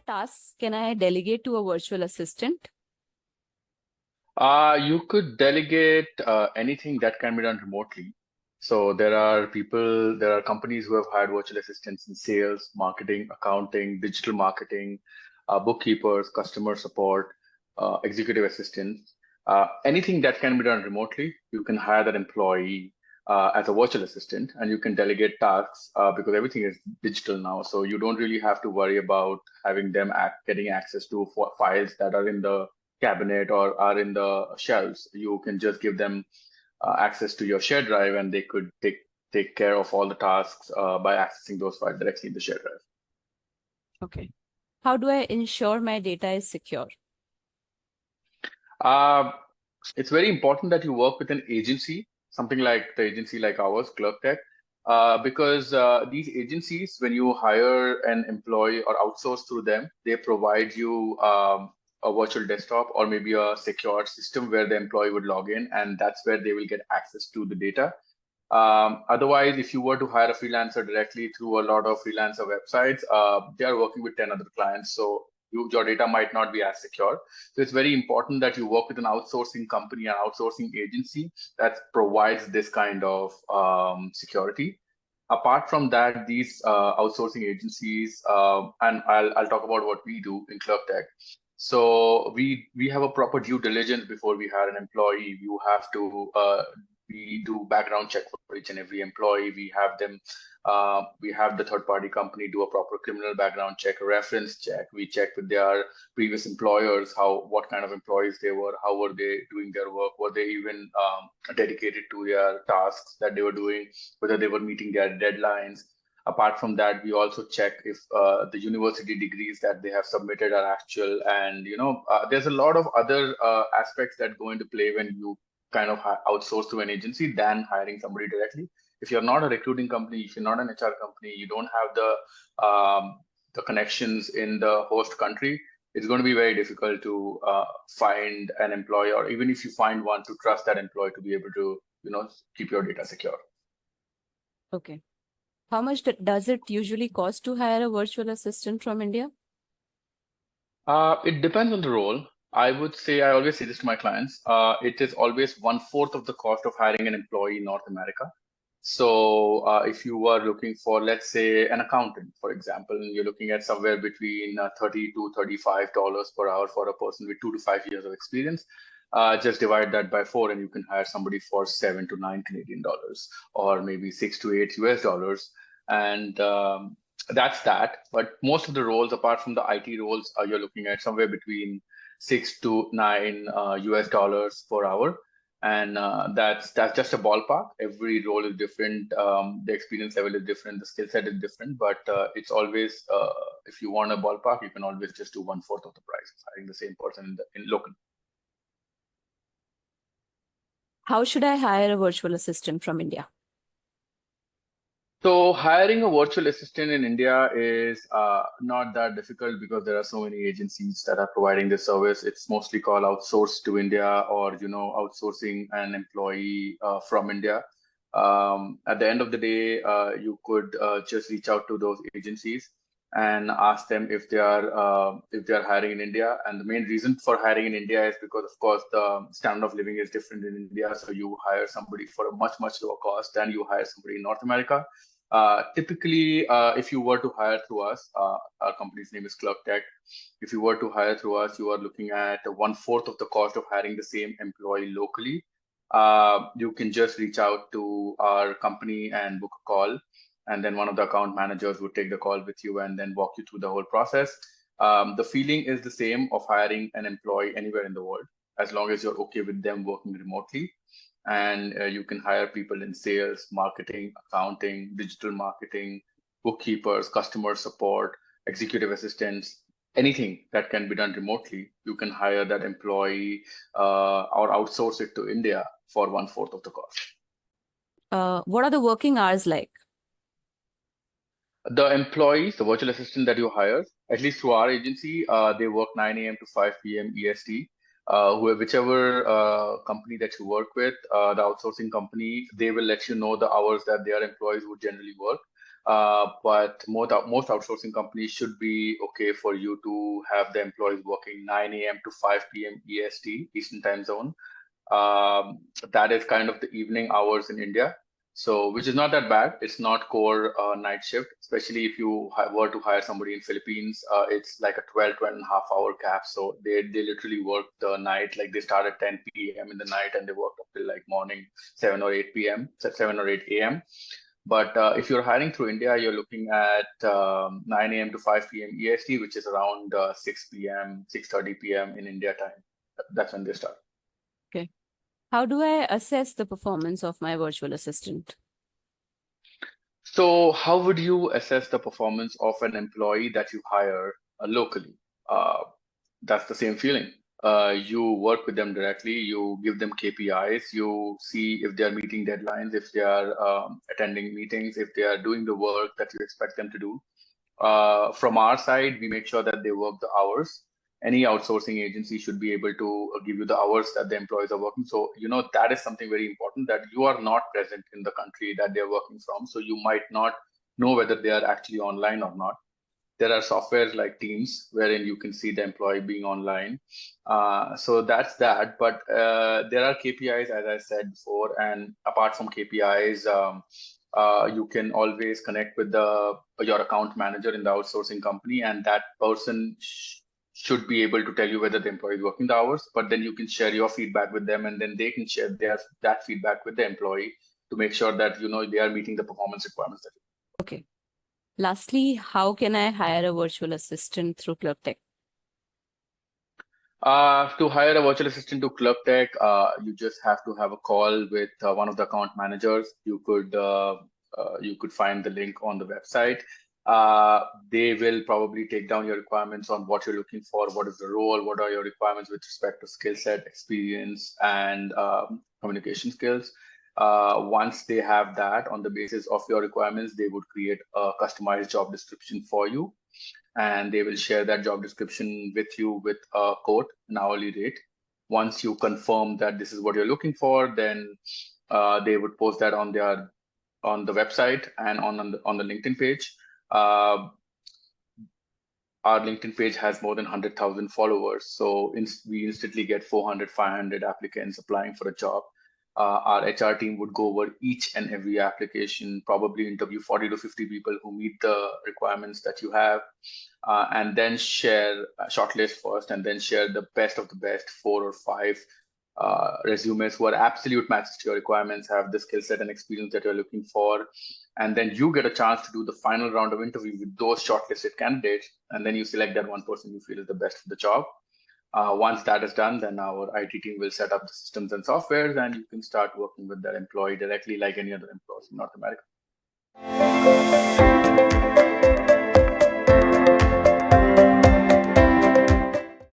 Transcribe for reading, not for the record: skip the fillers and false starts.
what tasks can I delegate to a virtual assistant? You could delegate anything that can be done remotely. So there are companies who have hired virtual assistants in sales, marketing, accounting, digital marketing, bookkeepers, customer support, executive assistants. Anything that can be done remotely, you can hire that employee as a virtual assistant, and you can delegate tasks because everything is digital now. So you don't really have to worry about having them getting access to files that are in the cabinet or are in the shelves. You can just give them access to your shared drive, and they could take care of all the tasks by accessing those files directly in the shared drive. Okay. How do I ensure my data is secure? Uh, it's very important that you work with an agency, something like the agency like ours, Clerk-tech, because these agencies, when you hire an employee or outsource through them, they provide you a virtual desktop or maybe a secure system where the employee would log in, and that's where they will get access to the data. Otherwise, if you were to hire a freelancer directly through a lot of freelancer websites, they are working with 10 other clients. So your data might not be as secure. So it's very important that you work with an outsourcing company, an outsourcing agency that provides this kind of security. Apart from that, these outsourcing agencies, and I'll talk about what we do in Clerk-tech. So we have a proper due diligence before we hire an employee. You have to we do background check for each and every employee. We have the third party company do a proper criminal background check, a reference check. We check with their previous employers, what kind of employees they were, how were they doing their work, were they even dedicated to their tasks that they were doing, whether they were meeting their deadlines. Apart from that, we also check if the university degrees that they have submitted are actual. And there's a lot of other aspects that go into play when you kind of outsource to an agency than hiring somebody directly. If you're not a recruiting company, if you're not an HR company, you don't have the connections in the host country, it's going to be very difficult to find an employee, or even if you find one, to trust that employee to be able to keep your data secure. Okay. How much does it usually cost to hire a virtual assistant from India? It depends on the role. I would say, I always say this to my clients, it is always 1/4 of the cost of hiring an employee in North America. So if you are looking for, let's say, an accountant, for example, you're looking at somewhere between $30 to $35 per hour for a person with 2 to 5 years of experience. Just divide that by 4 and you can hire somebody for 7 to 9 Canadian dollars, or maybe 6 to 8 US dollars. And that's that. But most of the roles, apart from the IT roles, you're looking at somewhere between 6 to 9 US dollars per hour. And that's just a ballpark. Every role is different. The experience level is different. The skill set is different. But it's always, if you want a ballpark, you can always just do 1/4 of the price of hiring the same person in local. How should I hire a virtual assistant from India? So hiring a virtual assistant in India is not that difficult because there are so many agencies that are providing this service. It's mostly called outsource to India, or outsourcing an employee from India. At the end of the day, you could just reach out to those agencies and ask them if they are hiring in India. And the main reason for hiring in India is because, of course, the standard of living is different in India. So you hire somebody for a much, much lower cost than you hire somebody in North America. Typically, if you were to hire through us, our company's name is Clerk-tech. If you were to hire through us, you are looking at 1/4 of the cost of hiring the same employee locally. You can just reach out to our company and book a call, and then one of the account managers would take the call with you and then walk you through the whole process. The feeling is the same of hiring an employee anywhere in the world, as long as you're okay with them working remotely. And you can hire people in sales, marketing, accounting, digital marketing, bookkeepers, customer support, executive assistants, anything that can be done remotely. You can hire that employee or outsource it to India for 1/4 of the cost. What are the working hours like? The employees, the virtual assistant that you hire, at least through our agency, they work 9 a.m. to 5 p.m. EST. Whichever company that you work with, the outsourcing company, they will let you know the hours that their employees would generally work. But most outsourcing companies should be okay for you to have the employees working 9 a.m. to 5 p.m. EST, Eastern Time Zone. That is kind of the evening hours in India. So, which is not that bad. It's not core night shift, especially if you were to hire somebody in Philippines. It's like a 12 and a half hour gap. So they literally work the night, like they start at 10 p.m. in the night and they work up till like morning 7 or 8 p.m., 7 or 8 a.m. But if you're hiring through India, you're looking at 9 a.m. to 5 p.m. EST, which is around 6 p.m., 6:30 p.m. in India time. That's when they start. Okay. How do I assess the performance of my virtual assistant? So, how would you assess the performance of an employee that you hire locally? Uh, that's the same feeling. You work with them directly, you give them KPIs, you see if they are meeting deadlines, if they are attending meetings, if they are doing the work that you expect them to do. From our side, we make sure that they work the hours. Any outsourcing agency should be able to give you the hours that the employees are working. So, that is something very important, that you are not present in the country that they're working from. So you might not know whether they are actually online or not. There are softwares like Teams wherein you can see the employee being online. So that's that. But there are KPIs, as I said before, and apart from KPIs, you can always connect with your account manager in the outsourcing company, and that person should be able to tell you whether the employee is working the hours. But then you can share your feedback with them, and then they can share that feedback with the employee to make sure that they are meeting the performance requirements. Okay. Lastly, how can I hire a virtual assistant through Clerk-tech? To hire a virtual assistant to Clerk-tech, you just have to have a call with one of the account managers. You could find the link on the website. They will probably take down your requirements on what you're looking for, what is the role, what are your requirements with respect to skill set, experience, and communication skills. Once they have that, on the basis of your requirements, they would create a customized job description for you, and they will share that job description with you with a quote, an hourly rate. Once you confirm that this is what you're looking for, then they would post that on the website and on the LinkedIn page. Our LinkedIn page has more than 100,000 followers. So we instantly get 400, 500 applicants applying for a job. Our HR team would go over each and every application, probably interview 40 to 50 people who meet the requirements that you have, and then share shortlist first, and then share the best of the best 4 or 5 resumes who are absolute matches to your requirements, have the skill set and experience that you're looking for. And then you get a chance to do the final round of interview with those shortlisted candidates, and then you select that one person you feel is the best for the job. Once that is done, then our IT team will set up the systems and softwares, and you can start working with that employee directly like any other employee in North America.